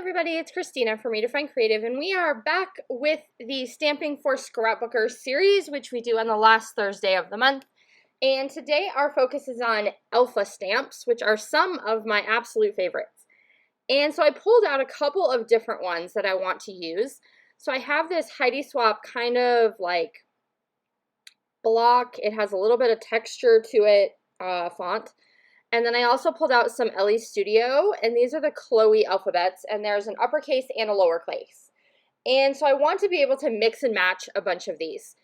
everybody, it's Christina from Redefine Creative, and we are back with the Stamping for Scrapbookers series, which we do on the last Thursday of the month. And today our focus is on alpha stamps, which are some of my absolute favorites. And so I pulled out a couple of different ones that I want to use. So I have this Heidi Swapp kind of like block. It has a little bit of texture to it, font. And then I also pulled out some Ellie Studio, and these are the Chloe alphabets, and there's an uppercase and a lowercase. And so I want to be able to mix and match a bunch of these.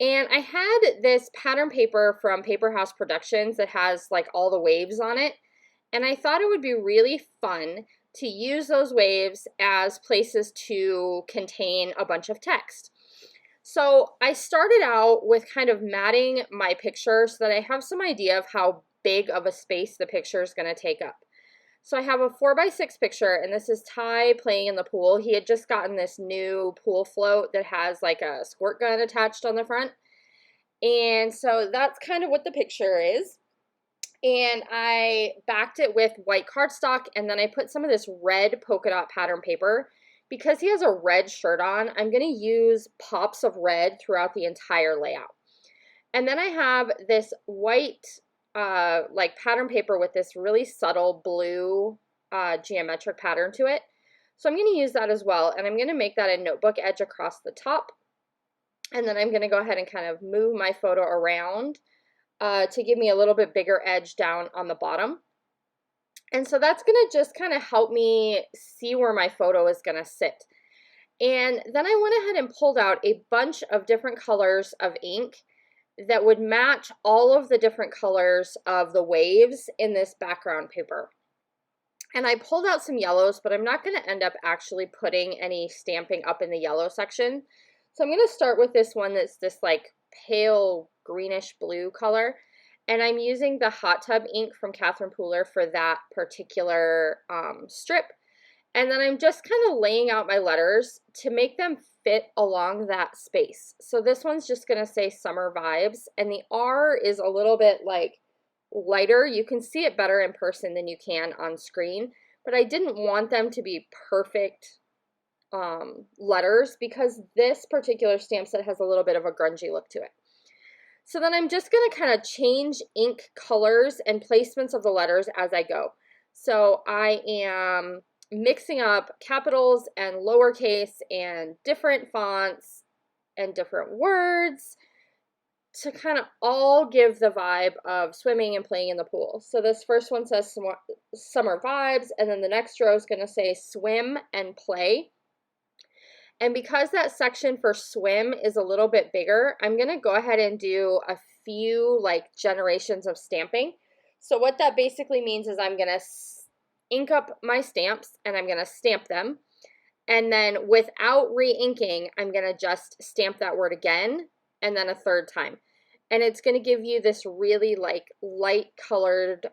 And I had this pattern paper from Paper House Productions that has like all the waves on it, and I thought it would be really fun to use those waves as places to contain a bunch of text. So I started out with kind of matting my picture so that I have some idea of how big of a space the picture is going to take up. So I have a 4x6 picture, and this is Ty playing in the pool. He had just gotten this new pool float that has like a squirt gun attached on the front. And so that's kind of what the picture is. And I backed it with white cardstock, and then I put some of this red polka dot pattern paper. Because he has a red shirt on, I'm going to use pops of red throughout the entire layout. And then I have this white like pattern paper with this really subtle blue geometric pattern to it. So I'm going to use that as well, and I'm going to make that a notebook edge across the top. And then I'm going to go ahead and kind of move my photo around to give me a little bit bigger edge down on the bottom. And so that's going to just kind of help me see where my photo is going to sit. And then I went ahead and pulled out a bunch of different colors of ink that would match all of the different colors of the waves in this background paper. And I pulled out some yellows, but I'm not going to end up actually putting any stamping up in the yellow section. So I'm going to start with this one that's this like pale greenish blue color. And I'm using the Hot Tub ink from Catherine Pooler for that particular strip. And then I'm just kind of laying out my letters to make them fit along that space. So this one's just going to say Summer Vibes, and the R is a little bit like lighter. You can see it better in person than you can on screen, but I didn't want them to be perfect letters because this particular stamp set has a little bit of a grungy look to it. So then I'm just going to kind of change ink colors and placements of the letters as I go. So I am mixing up capitals and lowercase and different fonts and different words to kind of all give the vibe of swimming and playing in the pool. So this first one says Summer Vibes, and then the next row is going to say swim and play. And because that section for swim is a little bit bigger, I'm going to go ahead and do a few like generations of stamping. So what that basically means is I'm going to ink up my stamps and I'm going to stamp them. And then without re-inking, I'm going to just stamp that word again and then a third time. And it's going to give you this really like light colored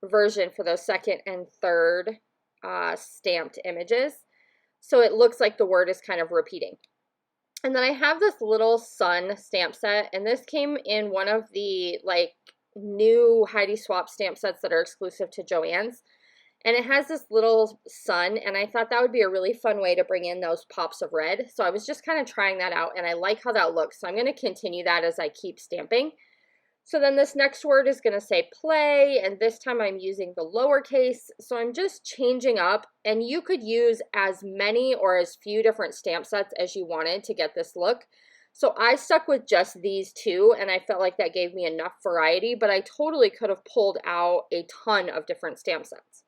version for those second and third stamped images. So it looks like the word is kind of repeating. And then I have this little sun stamp set, and this came in one of the like new Heidi Swapp stamp sets that are exclusive to Joann's. And it has this little sun, and I thought that would be a really fun way to bring in those pops of red. So I was just kind of trying that out, and I like how that looks. So I'm going to continue that as I keep stamping. So then this next word is going to say play, and this time I'm using the lowercase. So I'm just changing up, and you could use as many or as few different stamp sets as you wanted to get this look. So I stuck with just these two, and I felt like that gave me enough variety, but I totally could have pulled out a ton of different stamp sets.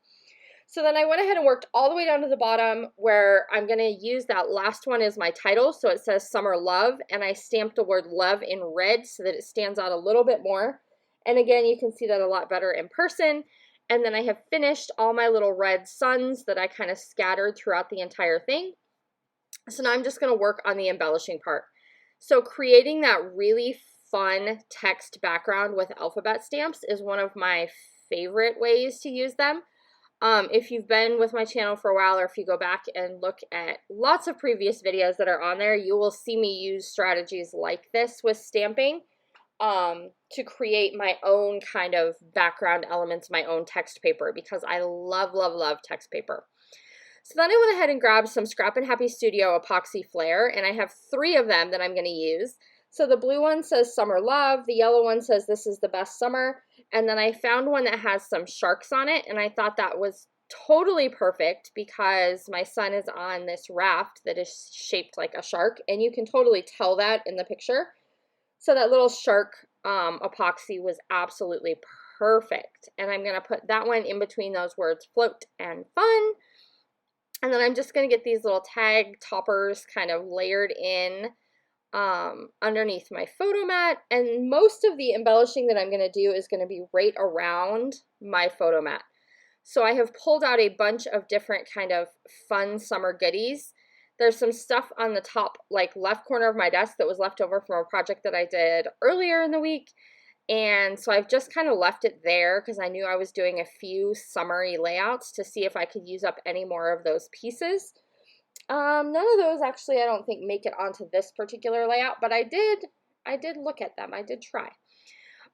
So then I went ahead and worked all the way down to the bottom where I'm going to use that last one as my title. So it says Summer Love, and I stamped the word love in red so that it stands out a little bit more. And again, you can see that a lot better in person. And then I have finished all my little red suns that I kind of scattered throughout the entire thing. So now I'm just going to work on the embellishing part. So creating that really fun text background with alphabet stamps is one of my favorite ways to use them. If you've been with my channel for a while, or if you go back and look at lots of previous videos that are on there, you will see me use strategies like this with stamping to create my own kind of background elements, my own text paper, because I love, love, love text paper. So then I went ahead and grabbed some Scrap and Happy Studio epoxy flare, and I have 3 of them that I'm going to use. So the blue one says Summer Love, the yellow one says This is the Best Summer, and then I found one that has some sharks on it, and I thought that was totally perfect because my son is on this raft that is shaped like a shark, and you can totally tell that in the picture. So that little shark epoxy was absolutely perfect, and I'm going to put that one in between those words float and fun. And then I'm just going to get these little tag toppers kind of layered in underneath my photo mat, and most of the embellishing that I'm going to do is going to be right around my photo mat. So I have pulled out a bunch of different kind of fun summer goodies. There's some stuff on the top, like left corner of my desk that was left over from a project that I did earlier in the week. And so I've just kind of left it there because I knew I was doing a few summery layouts to see if I could use up any more of those pieces. None of those actually I don't think make it onto this particular layout, but I did look at them. I did try.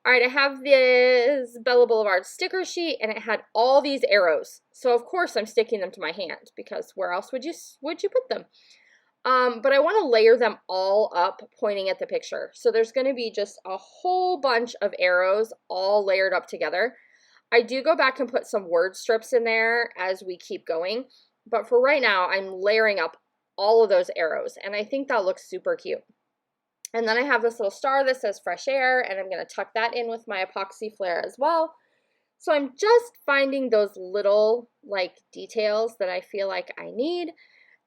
All right, I have this Bella Boulevard sticker sheet, and it had all these arrows. So of course I'm sticking them to my hand because where else would you put them? But I want to layer them all up pointing at the picture. So there's going to be just a whole bunch of arrows all layered up together. I do go back and put some word strips in there as we keep going. But for right now, I'm layering up all of those arrows, and I think that looks super cute. And then I have this little star that says fresh air, and I'm going to tuck that in with my epoxy flare as well. So I'm just finding those little like details that I feel like I need.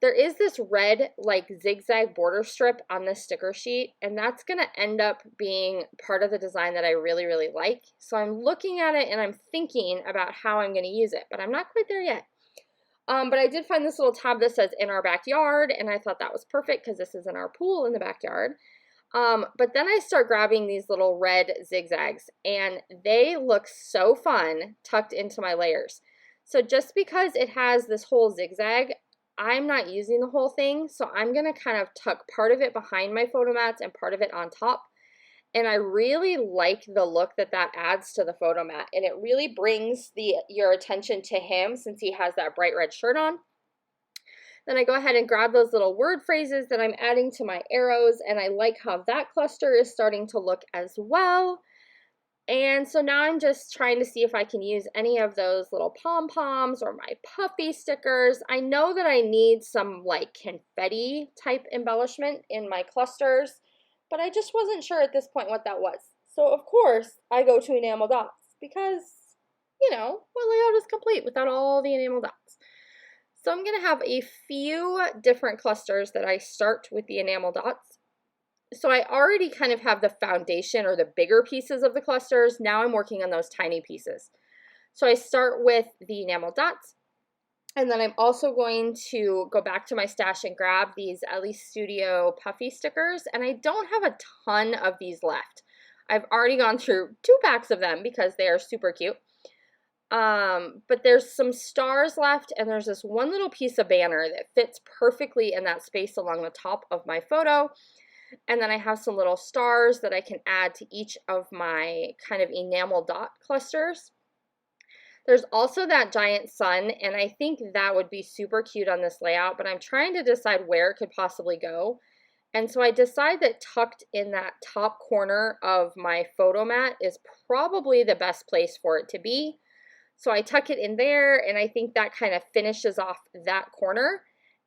There is this red like zigzag border strip on this sticker sheet, and that's going to end up being part of the design that I really, really like. So I'm looking at it and I'm thinking about how I'm going to use it, but I'm not quite there yet. But I did find this little tab that says in our backyard, and I thought that was perfect because this is in our pool in the backyard. But then I start grabbing these little red zigzags, and they look so fun tucked into my layers. So just because it has this whole zigzag, I'm not using the whole thing, so I'm going to kind of tuck part of it behind my photo mats and part of it on top. And I really like the look that that adds to the photo mat, and it really brings your attention to him since he has that bright red shirt on. Then I go ahead and grab those little word phrases that I'm adding to my arrows, and I like how that cluster is starting to look as well. And so now I'm just trying to see if I can use any of those little pom-poms or my puffy stickers. I know that I need some like confetti type embellishment in my clusters, but I just wasn't sure at this point what that was. So of course I go to enamel dots because, you know, what layout is complete without all the enamel dots? So I'm going to have a few different clusters that I start with the enamel dots. So I already kind of have the foundation or the bigger pieces of the clusters. Now I'm working on those tiny pieces. So I start with the enamel dots, and then I'm also going to go back to my stash and grab these Ellie Studio puffy stickers, and I don't have a ton of these left. I've already gone through 2 packs of them because they are super cute. But there's some stars left, and there's this one little piece of banner that fits perfectly in that space along the top of my photo. And then I have some little stars that I can add to each of my kind of enamel dot clusters. There's also that giant sun, and I think that would be super cute on this layout, but I'm trying to decide where it could possibly go. And so I decide that tucked in that top corner of my photo mat is probably the best place for it to be. So I tuck it in there, and I think that kind of finishes off that corner.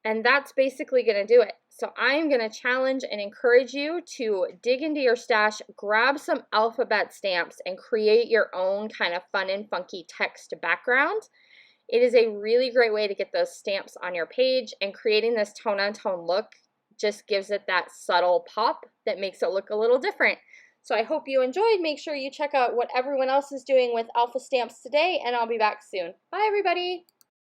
And that's basically going to do it. So I'm going to challenge and encourage you to dig into your stash, grab some alphabet stamps, and create your own kind of fun and funky text background. It is a really great way to get those stamps on your page, and creating this tone-on-tone look just gives it that subtle pop that makes it look a little different. So I hope you enjoyed. Make sure you check out what everyone else is doing with alpha stamps today, and I'll be back soon. Bye, everybody.